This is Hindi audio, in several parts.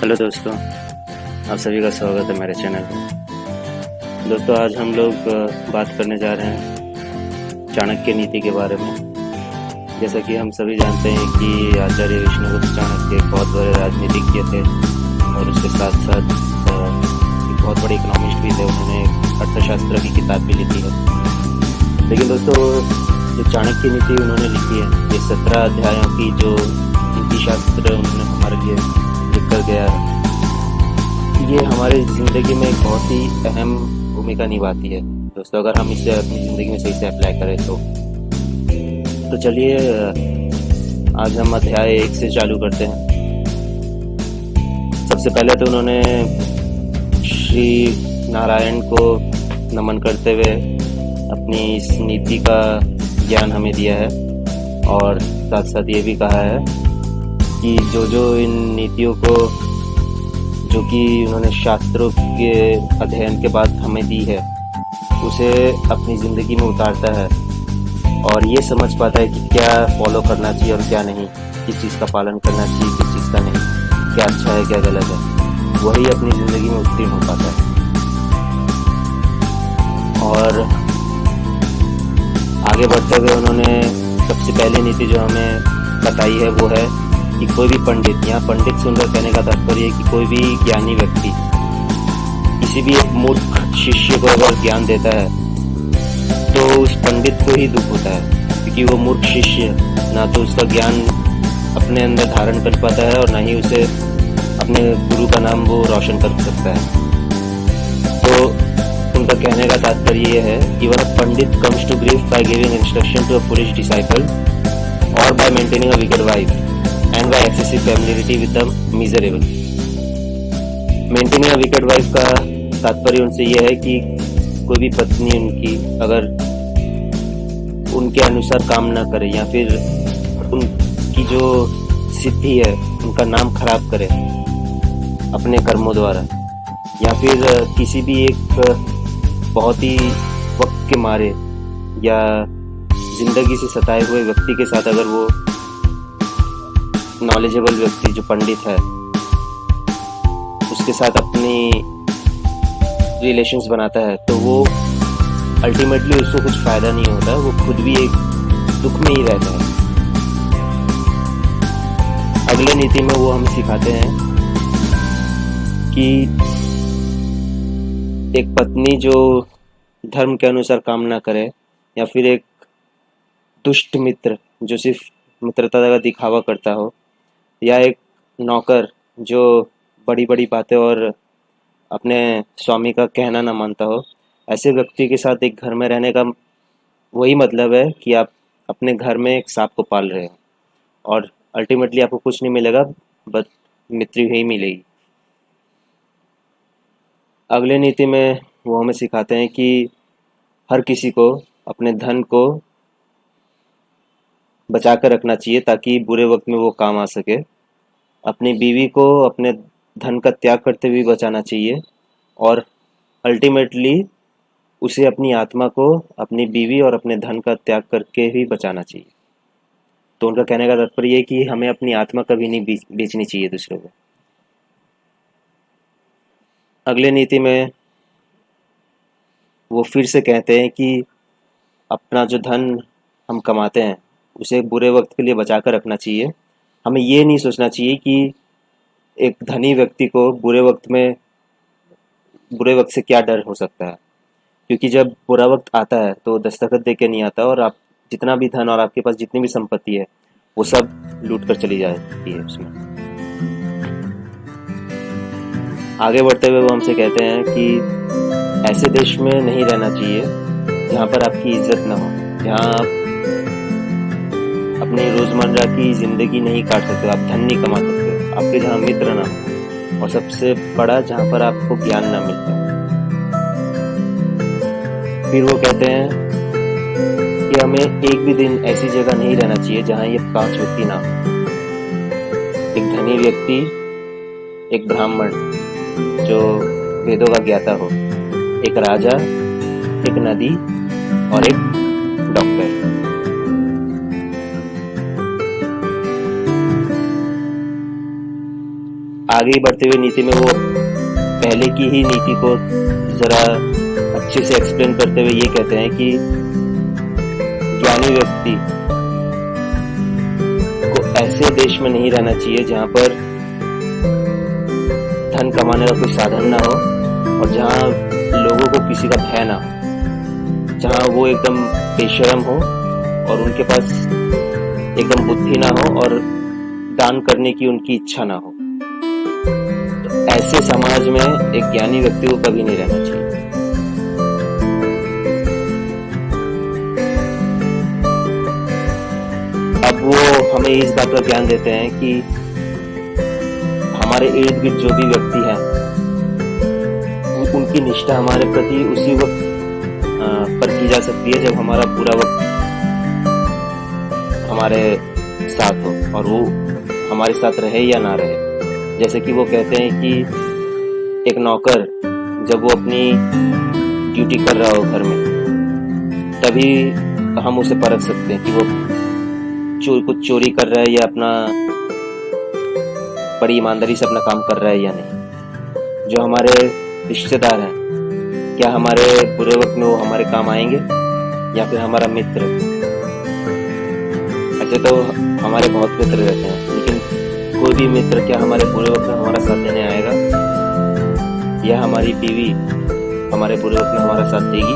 हेलो दोस्तों, आप सभी का स्वागत है मेरे चैनल में। दोस्तों, आज हम लोग बात करने जा रहे हैं चाणक्य नीति के बारे में। जैसा कि हम सभी जानते हैं कि आचार्य विष्णुगुप्त चाणक्य एक बहुत बड़े राजनीतिज्ञ थे और उसके साथ साथ एक बहुत बड़े इकोनॉमिस्ट भी थे। उन्होंने अर्थशास्त्र की किताब भी लिखी है। लेकिन दोस्तों, जो चाणक्य नीति उन्होंने लिखी है, ये 17 अध्यायों की जो नीति शास्त्र उन्होंने हमारे लिए लिख कर गया है, ये हमारी ज़िंदगी में एक बहुत ही अहम भूमिका निभाती है दोस्तों, अगर हम इसे अपनी ज़िंदगी में सही से अप्लाई करें तो चलिए आज हम अध्याय 1 से चालू करते हैं। सबसे पहले तो उन्होंने श्री नारायण को नमन करते हुए अपनी इस नीति का ज्ञान हमें दिया है और साथ साथ ये भी कहा है कि जो इन नीतियों को, जो कि उन्होंने शास्त्रों के अध्ययन के बाद हमें दी है, उसे अपनी ज़िंदगी में उतारता है और ये समझ पाता है कि क्या फॉलो करना चाहिए और क्या नहीं, किस चीज़ का पालन करना चाहिए, किस चीज़ का नहीं, क्या अच्छा है क्या गलत है, वही अपनी ज़िंदगी में उत्तीर्ण हो पाता है। और आगे बढ़ते हुए उन्होंने सबसे पहली नीति जो हमें बताई है वो है कि कोई भी पंडित, यहाँ पंडित सुनकर कहने का तात्पर्य है कि कोई भी ज्ञानी व्यक्ति किसी भी एक मूर्ख शिष्य को अगर ज्ञान देता है तो उस पंडित को ही दुख होता है, क्योंकि वो मूर्ख शिष्य ना तो उसका ज्ञान अपने अंदर धारण कर पाता है और ना ही उसे अपने गुरु का नाम वो रोशन कर सकता है। तो उनका कहने का तात्पर्य ये है कि वह pandit comes to grief by giving instruction to a foolish disciple और by maintaining a wicked wife and by excessive familiarity with the miserable। Maintaining a wicked wife का तात्पर्य उनसे यह है कि कोई भी पत्नी उनकी अगर उनके अनुसार काम ना करे या फिर उनकी जो सिद्धि है उनका नाम खराब करे अपने कर्मों द्वारा, या फिर किसी भी एक बहुत ही वक्त के मारे या जिंदगी से सताए हुए व्यक्ति के साथ अगर वो नॉलेजेबल व्यक्ति जो पंडित है उसके साथ अपनी रिलेशंस बनाता है तो वो अल्टीमेटली उसको कुछ फ़ायदा नहीं होता, वो खुद भी एक दुख में ही रहता है। अगले नीति में वो हमें सिखाते हैं कि एक पत्नी जो धर्म के अनुसार काम ना करे, या फिर एक दुष्ट मित्र जो सिर्फ मित्रता का दिखावा करता हो, या एक नौकर जो बड़ी बड़ी बातें और अपने स्वामी का कहना ना मानता हो, ऐसे व्यक्ति के साथ एक घर में रहने का वही मतलब है कि आप अपने घर में एक सांप को पाल रहे हो और अल्टीमेटली आपको कुछ नहीं मिलेगा, बस मृत्यु ही मिलेगी। अगले नीति में वो हमें सिखाते हैं कि हर किसी को अपने धन को बचा कर रखना चाहिए ताकि बुरे वक्त में वो काम आ सके। अपनी बीवी को अपने धन का त्याग करते हुए बचाना चाहिए और अल्टीमेटली उसे अपनी आत्मा को अपनी बीवी और अपने धन का त्याग करके ही बचाना चाहिए। तो उनका कहने का तात्पर्य ये कि हमें अपनी आत्मा कभी नहीं बेचनी चाहिए दूसरों को। अगले नीति में वो फिर से कहते हैं कि अपना जो धन हम कमाते हैं उसे बुरे वक्त के लिए बचा कर रखना चाहिए। हमें ये नहीं सोचना चाहिए कि एक धनी व्यक्ति को बुरे वक्त से क्या डर हो सकता है, क्योंकि जब बुरा वक्त आता है तो दस्तखत दे के नहीं आता और आप जितना भी धन और आपके पास जितनी भी संपत्ति है वो सब लूट कर चली जाती है उसमें। आगे बढ़ते हुए वो हमसे कहते हैं कि ऐसे देश में नहीं रहना चाहिए जहाँ पर आपकी इज्जत ना हो, जहाँ आप अपनी रोजमर्रा की जिंदगी नहीं काट सकते, आप धन नहीं कमा सकते, आपके जहाँ मित्र ना हो, और सबसे बड़ा जहाँ पर आपको ज्ञान ना मिलता। फिर वो कहते हैं कि हमें एक भी दिन ऐसी जगह नहीं रहना चाहिए जहाँ ये 5 व्यक्ति ना हो। एक धनी व्यक्ति, एक ब्राह्मण जो वेदों का ज्ञाता हो, एक राजा, एक नदी और एक डॉक्टर। आगे बढ़ते हुए नीति में वो पहले की ही नीति को जरा अच्छे से एक्सप्लेन करते हुए ये कहते हैं कि ज्ञानी व्यक्ति को ऐसे देश में नहीं रहना चाहिए जहां पर धन कमाने का कोई साधन ना हो और जहां लोगों को किसी का भय ना हो, जहां वो एकदम बेशर्म हो और उनके पास एकदम बुद्धि ना हो और दान करने की उनकी इच्छा ना हो। तो ऐसे समाज में एक ज्ञानी व्यक्ति को कभी नहीं रहना चाहिए। अब वो हमें इस बात का ज्ञान देते हैं कि हमारे इर्द गिर्द जो भी व्यक्ति हैं उनकी निष्ठा हमारे प्रति उसी वक्त पर की जा सकती है जब हमारा पूरा वक्त हमारे साथ हो और वो हमारे साथ रहे या ना रहे। जैसे कि वो कहते हैं कि एक नौकर जब वो अपनी ड्यूटी कर रहा हो घर में, तभी हम उसे परख सकते हैं कि वो कुछ चोरी कर रहा है या अपना बड़ी ईमानदारी से अपना काम कर रहा है या नहीं। जो हमारे रिश्तेदार हैं, क्या हमारे बुरे वक्त में वो हमारे काम आएंगे या फिर हमारा मित्र? ऐसे तो हमारे बहुत मित्र रहते हैं, लेकिन कोई भी मित्र क्या हमारे बुरे वक्त में हमारा साथ देने आएगा? या हमारी बीवी हमारे बुरे वक्त में हमारा साथ देगी?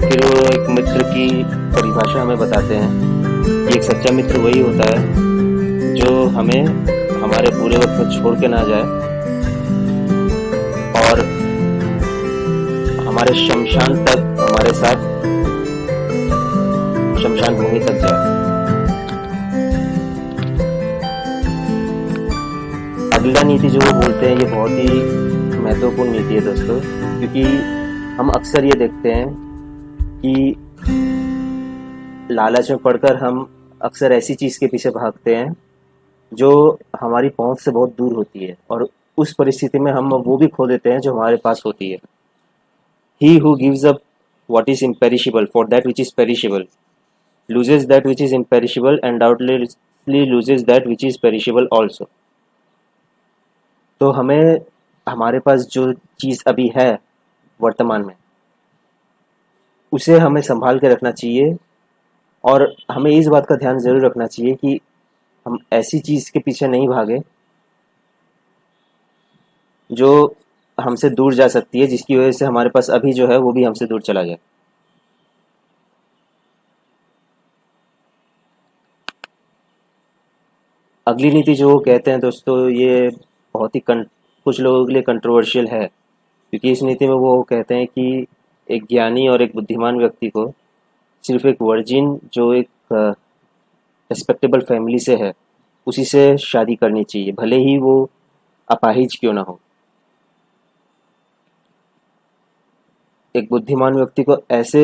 फिर वो एक मित्र की परिभाषा हमें बताते हैं कि एक सच्चा मित्र वही होता है जो हमें हमारे बुरे वक्त में छोड़ के ना जाए और हमारे शमशान तक हमारे साथ शमशान भूमि तक जाए। अगला नीति जो वो बोलते हैं ये बहुत ही महत्वपूर्ण नीति है दोस्तों, क्योंकि हम अक्सर ये देखते हैं कि लालच में पड़कर हम अक्सर ऐसी चीज के पीछे भागते हैं जो हमारी पहुंच से बहुत दूर होती है और उस परिस्थिति में हम वो भी खो देते हैं जो हमारे पास होती है। He who gives up what is imperishable for that which is perishable loses that which is imperishable and doubtlessly loses that which is perishable also। तो हमें हमारे पास जो चीज़ अभी है वर्तमान में उसे हमें संभाल के रखना चाहिए और हमें इस बात का ध्यान जरूर रखना चाहिए कि हम ऐसी चीज़ के पीछे नहीं भागे जो हमसे दूर जा सकती है, जिसकी वजह से हमारे पास अभी जो है वो भी हमसे दूर चला जाए। अगली नीति जो वो कहते हैं दोस्तों ये बहुत ही कुछ लोगों के लिए कंट्रोवर्शियल है, क्योंकि इस नीति में वो कहते हैं कि एक ज्ञानी और एक बुद्धिमान व्यक्ति को सिर्फ एक वर्जिन जो एक रिस्पेक्टेबल फैमिली से है उसी से शादी करनी चाहिए, भले ही वो अपाहिज क्यों ना हो। एक बुद्धिमान व्यक्ति को ऐसे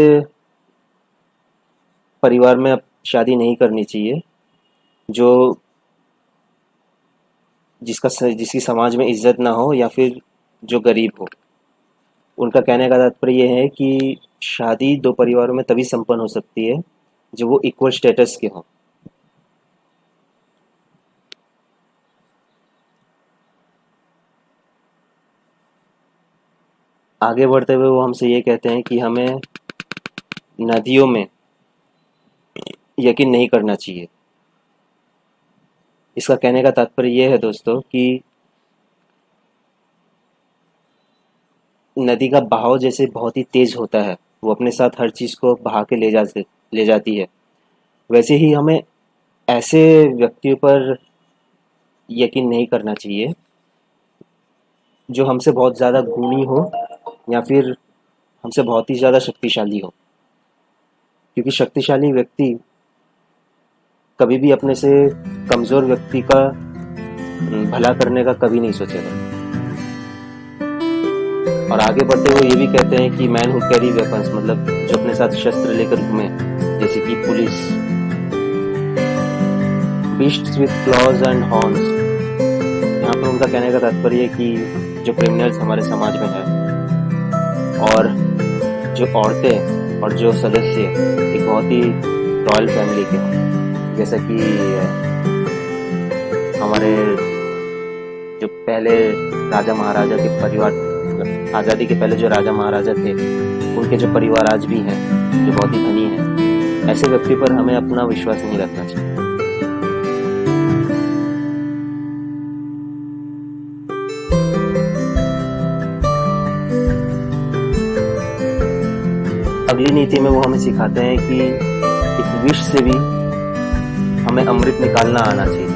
परिवार में शादी नहीं करनी चाहिए जो जिसकी समाज में इज्जत ना हो या फिर जो गरीब हो। उनका कहने का तात्पर्य यह है कि शादी दो परिवारों में तभी संपन्न हो सकती है जब वो इक्वल स्टेटस के हों। आगे बढ़ते हुए वो हमसे ये कहते हैं कि हमें नदियों में यकीन नहीं करना चाहिए। इसका कहने का तात्पर्य यह है दोस्तों कि नदी का बहाव जैसे बहुत ही तेज होता है, वो अपने साथ हर चीज़ को बहा के ले जाती है, वैसे ही हमें ऐसे व्यक्तियों पर यकीन नहीं करना चाहिए जो हमसे बहुत ज़्यादा गुणी हो या फिर हमसे बहुत ही ज़्यादा शक्तिशाली हो, क्योंकि शक्तिशाली व्यक्ति कभी भी अपने से कमज़ोर व्यक्ति का भला करने का कभी नहीं सोचेगा। और आगे बढ़ते हुए ये भी कहते हैं कि मैन हु कैरी वेपन्स, मतलब जो अपने साथ शस्त्र लेकर घूमे, जैसे कि police, beasts with clause and horns. यहाँ पर उनका कहने का तात्पर्य है कि जो क्रिमिनल्स हमारे समाज में है और जो औरतें और जो सदस्य एक बहुत ही रॉयल फैमिली के हों, जैसा कि हमारे जो पहले राजा महाराजा के परिवार, आज़ादी के पहले जो राजा महाराजा थे, उनके जो परिवार आज भी हैं, जो बहुत ही धनी हैं, ऐसे व्यक्ति पर हमें अपना विश्वास नहीं रखना चाहिए। अगली नीति में वो हमें सिखाते हैं कि इस विष से भी हमें अमृत निकालना आना चाहिए।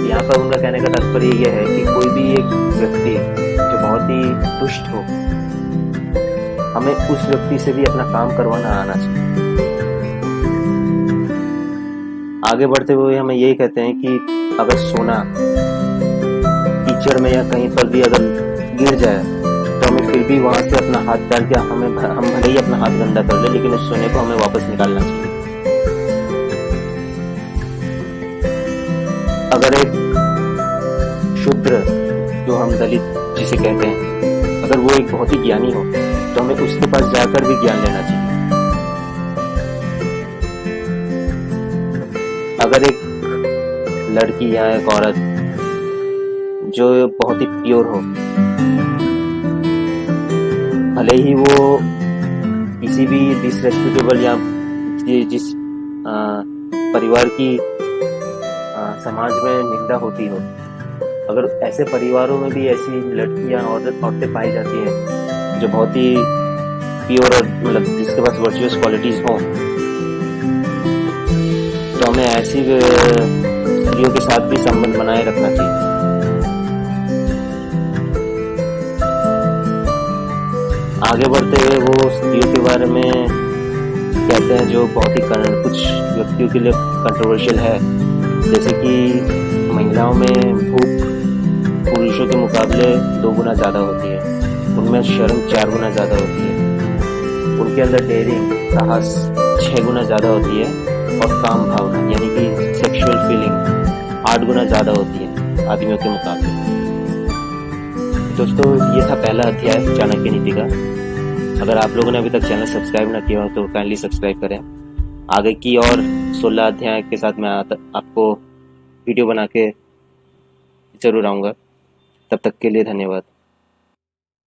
यहाँ पर उनका कहने का तात्पर्य यह है कि कोई भी एक व्यक्ति जो बहुत ही दुष्ट हो, हमें उस व्यक्ति से भी अपना काम करवाना आना चाहिए। आगे बढ़ते हुए हमें यही कहते हैं कि अगर सोना कीचड़ में या कहीं पर भी अगर गिर जाए तो हमें फिर भी वहां से अपना हाथ डाल के हम भले ही अपना हाथ गंदा कर ले, लेकिन उस सोने को हमें वापस निकालना चाहिए। अगर एक शूद्र, जो हम दलित जिसे कहते हैं, अगर वो एक बहुत ही ज्ञानी हो तो हमें उसके पास जाकर भी ज्ञान लेना चाहिए। अगर एक लड़की या एक औरत जो बहुत ही प्योर हो, भले ही वो किसी भी डिसरेस्पेक्टेबल या जिस परिवार की समाज में निंदा होती हो, अगर ऐसे परिवारों में भी ऐसी लड़कियां औरतें पाई जाती हैं जो बहुत ही प्योर और मतलब जिसके पास वर्चुअस क्वालिटीज हों, तो हमें ऐसी स्त्रियों के साथ भी संबंध बनाए रखना चाहिए। आगे बढ़ते हुए वो स्त्रियों के बारे में कहते हैं जो बहुत ही कुछ व्यक्तियों के लिए कंट्रोवर्शियल है, जैसे कि महिलाओं में भूख पुरुषों के मुकाबले 2 गुना ज़्यादा होती है, उनमें शर्म 4 गुना ज़्यादा होती है, उनके अंदर डेयरिंग साहस 6 गुना ज़्यादा होती है, और काम भावना यानी कि सेक्सुअल फीलिंग 8 गुना ज़्यादा होती है आदमियों के मुकाबले। दोस्तों, ये था पहला अध्याय चाणक्य नीति का। अगर आप लोगों ने अभी तक चैनल सब्सक्राइब ना किया हो तो काइंडली सब्सक्राइब करें। आगे की और 16 अध्याय के साथ मैं आपको वीडियो बना के ज़रूर आऊँगा। तब तक के लिए धन्यवाद।